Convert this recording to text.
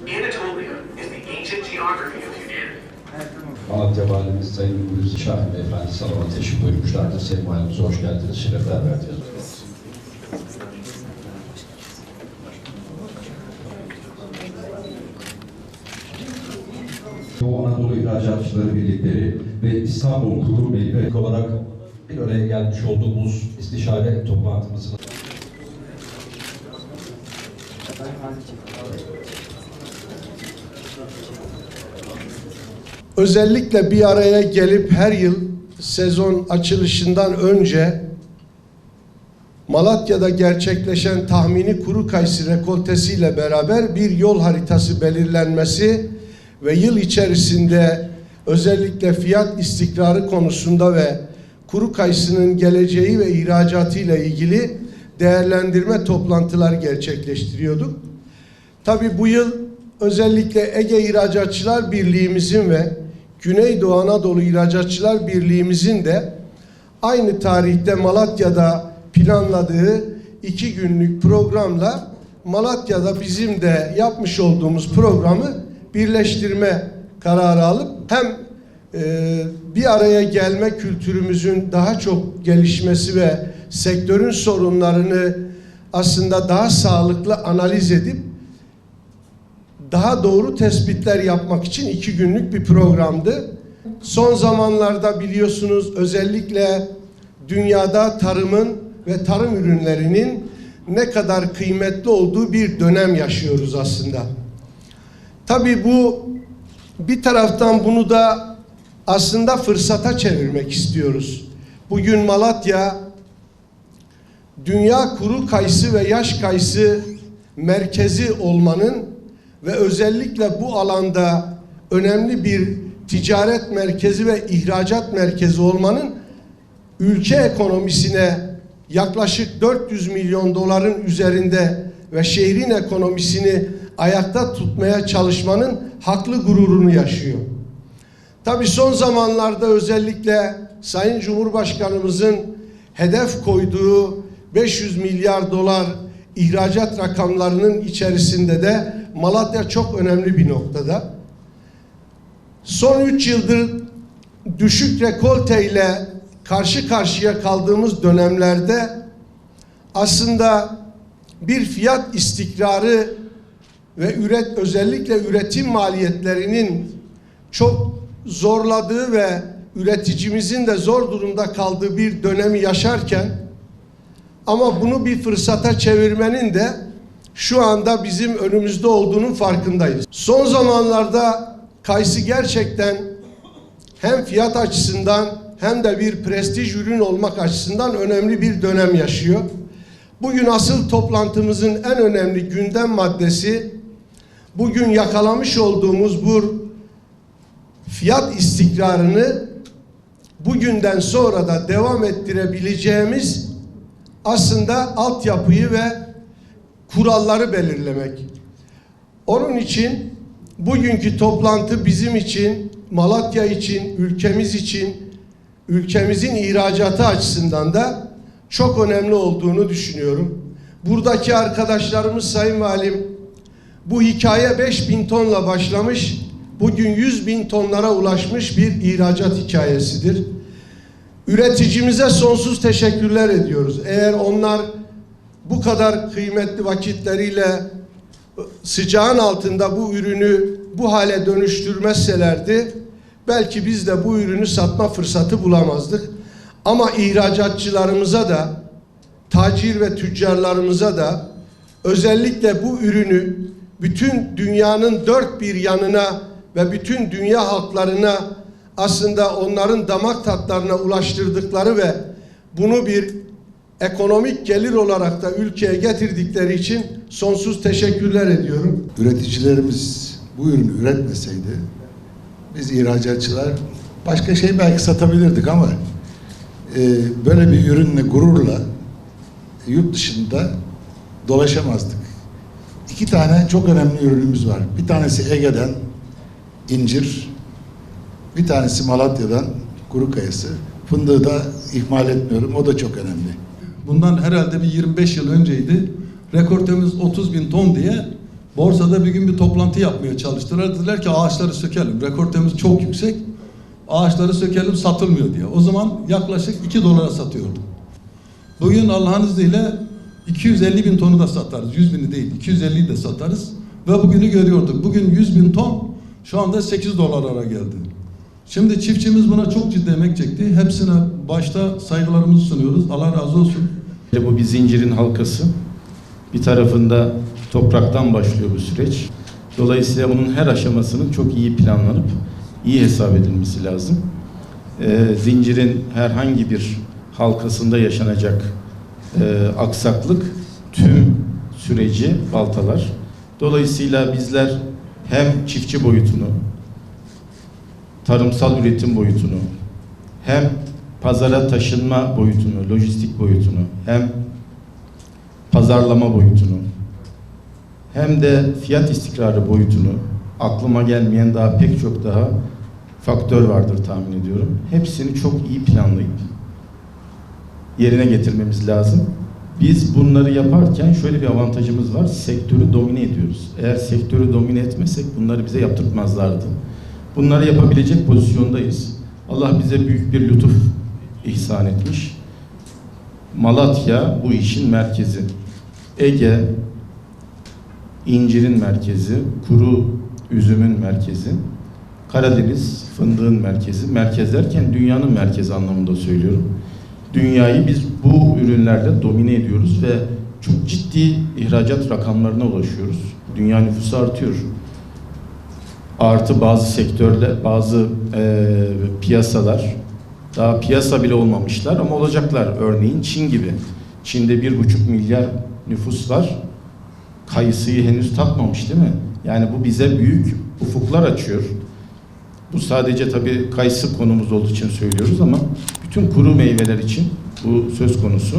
Anatolia is the ancient geography of humanity. Malatya Valimiz Sayın Hulusi Şahin Beyefendi salona teşrif buyurmuşlardır. Sayın Valimize hoş geldiniz, şerefler verdiniz. Doğu Anadolu İhracatçıları Birlikleri ve İstanbul Kurum Birliği olarak bir araya gelmiş olduğumuz istişare toplantımızın özellikle bir araya gelip her yıl sezon açılışından önce Malatya'da gerçekleşen tahmini kuru kayısı rekoltesiyle beraber bir yol haritası belirlenmesi ve yıl içerisinde özellikle fiyat istikrarı konusunda ve kuru kayısının geleceği ve ihracatı ile ilgili değerlendirme toplantılar gerçekleştiriyorduk. Tabii bu yıl özellikle Ege İhracatçılar Birliği'mizin ve Güneydoğu Anadolu İhracatçılar Birliği'mizin de aynı tarihte Malatya'da planladığı 2 günlük programla Malatya'da bizim de yapmış olduğumuz programı birleştirme kararı alıp hem bir araya gelme kültürümüzün daha çok gelişmesi ve sektörün sorunlarını aslında daha sağlıklı analiz edip daha doğru tespitler yapmak için 2 günlük bir programdı. Son zamanlarda biliyorsunuz özellikle dünyada tarımın ve tarım ürünlerinin ne kadar kıymetli olduğu bir dönem yaşıyoruz aslında. Tabii bu bir taraftan bunu da aslında fırsata çevirmek istiyoruz. Bugün Malatya dünya kuru kayısı ve yaş kayısı merkezi olmanın ve özellikle bu alanda önemli bir ticaret merkezi ve ihracat merkezi olmanın ülke ekonomisine yaklaşık 400 milyon doların üzerinde ve şehrin ekonomisini ayakta tutmaya çalışmanın haklı gururunu yaşıyor. Tabii son zamanlarda özellikle Sayın Cumhurbaşkanımızın hedef koyduğu 500 milyar dolar ihracat rakamlarının içerisinde de Malatya çok önemli bir noktada. Son 3 yıldır düşük rekolte ile karşı karşıya kaldığımız dönemlerde aslında bir fiyat istikrarı ve özellikle üretim maliyetlerinin çok zorladığı ve üreticimizin de zor durumda kaldığı bir dönemi yaşarken ama bunu bir fırsata çevirmenin de şu anda bizim önümüzde olduğunun farkındayız. Son zamanlarda kayısı gerçekten hem fiyat açısından hem de bir prestij ürün olmak açısından önemli bir dönem yaşıyor. Bugün asıl toplantımızın en önemli gündem maddesi bugün yakalamış olduğumuz bu fiyat istikrarını bugünden sonra da devam ettirebileceğimiz aslında altyapıyı ve kuralları belirlemek. Onun için bugünkü toplantı bizim için, Malatya için, ülkemiz için, ülkemizin ihracatı açısından da çok önemli olduğunu düşünüyorum. Buradaki arkadaşlarımız Sayın Valim, bu hikaye 5.000 tonla başlamış, bugün 100.000 tonlara ulaşmış bir ihracat hikayesidir. Üreticimize sonsuz teşekkürler ediyoruz. Eğer onlar bu kadar kıymetli vakitleriyle sıcağın altında bu ürünü bu hale dönüştürmezselerdi, belki biz de bu ürünü satma fırsatı bulamazdık. Ama ihracatçılarımıza da, tacir ve tüccarlarımıza da özellikle bu ürünü bütün dünyanın dört bir yanına ve bütün dünya halklarına aslında onların damak tatlarına ulaştırdıkları ve bunu bir ekonomik gelir olarak da ülkeye getirdikleri için sonsuz teşekkürler ediyorum. Üreticilerimiz bu ürünü üretmeseydi biz ihracatçılar başka şey belki satabilirdik ama böyle bir ürünle gururla yurt dışında dolaşamazdık. 2 tane çok önemli ürünümüz var. Bir tanesi Ege'den incir, bir tanesi Malatya'dan kuru kayısı. Fındığı da ihmal etmiyorum. O da çok önemli. Bundan herhalde bir 25 yıl önceydi. Rekortemiz 30.000 ton diye Borsada bir gün bir toplantı yapmaya çalıştılar. Dediler ki ağaçları sökelim. Rekortemiz çok yüksek. Ağaçları sökelim, satılmıyor diye. O zaman yaklaşık 2 dolara satıyorduk. Bugün Allah'ın izniyle 250 bin tonu da satarız. 100 bini değil, 250'yi de satarız. Ve bugünü görüyorduk. Bugün 100 bin ton şu anda 8 dolara geldi. Şimdi çiftçimiz buna çok ciddi emek çekti. Hepsine başta saygılarımızı sunuyoruz. Allah razı olsun. Bu bir zincirin halkası. Bir tarafında topraktan başlıyor bu süreç. Dolayısıyla bunun her aşamasının çok iyi planlanıp iyi hesap edilmesi lazım. Zincirin herhangi bir halkasında yaşanacak aksaklık tüm süreci baltalar. Dolayısıyla bizler hem çiftçi boyutunu, tarımsal üretim boyutunu, hem pazara taşınma boyutunu, lojistik boyutunu, hem pazarlama boyutunu, hem de fiyat istikrarı boyutunu, aklıma gelmeyen daha pek çok daha faktör vardır tahmin ediyorum. Hepsini çok iyi planlayıp yerine getirmemiz lazım. Biz bunları yaparken şöyle bir avantajımız var. Sektörü domine ediyoruz. Eğer sektörü domine etmesek bunları bize yaptırtmazlardı. Bunları yapabilecek pozisyondayız. Allah bize büyük bir lütuf ihsan etmiş. Malatya bu işin merkezi. Ege incirin merkezi, kuru üzümün merkezi. Karadeniz fındığın merkezi. Merkez derken dünyanın merkezi anlamında söylüyorum. Dünyayı biz bu ürünlerle domine ediyoruz ve çok ciddi ihracat rakamlarına ulaşıyoruz. Dünya nüfusu artıyor. Artı bazı sektörler, bazı piyasalar daha piyasa bile olmamışlar ama olacaklar. Örneğin Çin gibi. Çin'de 1,5 milyar nüfus var. Kayısıyı henüz tatmamış değil mi? Yani bu bize büyük ufuklar açıyor. Bu sadece tabii kayısı konumuz olduğu için söylüyoruz ama bütün kuru meyveler için bu söz konusu.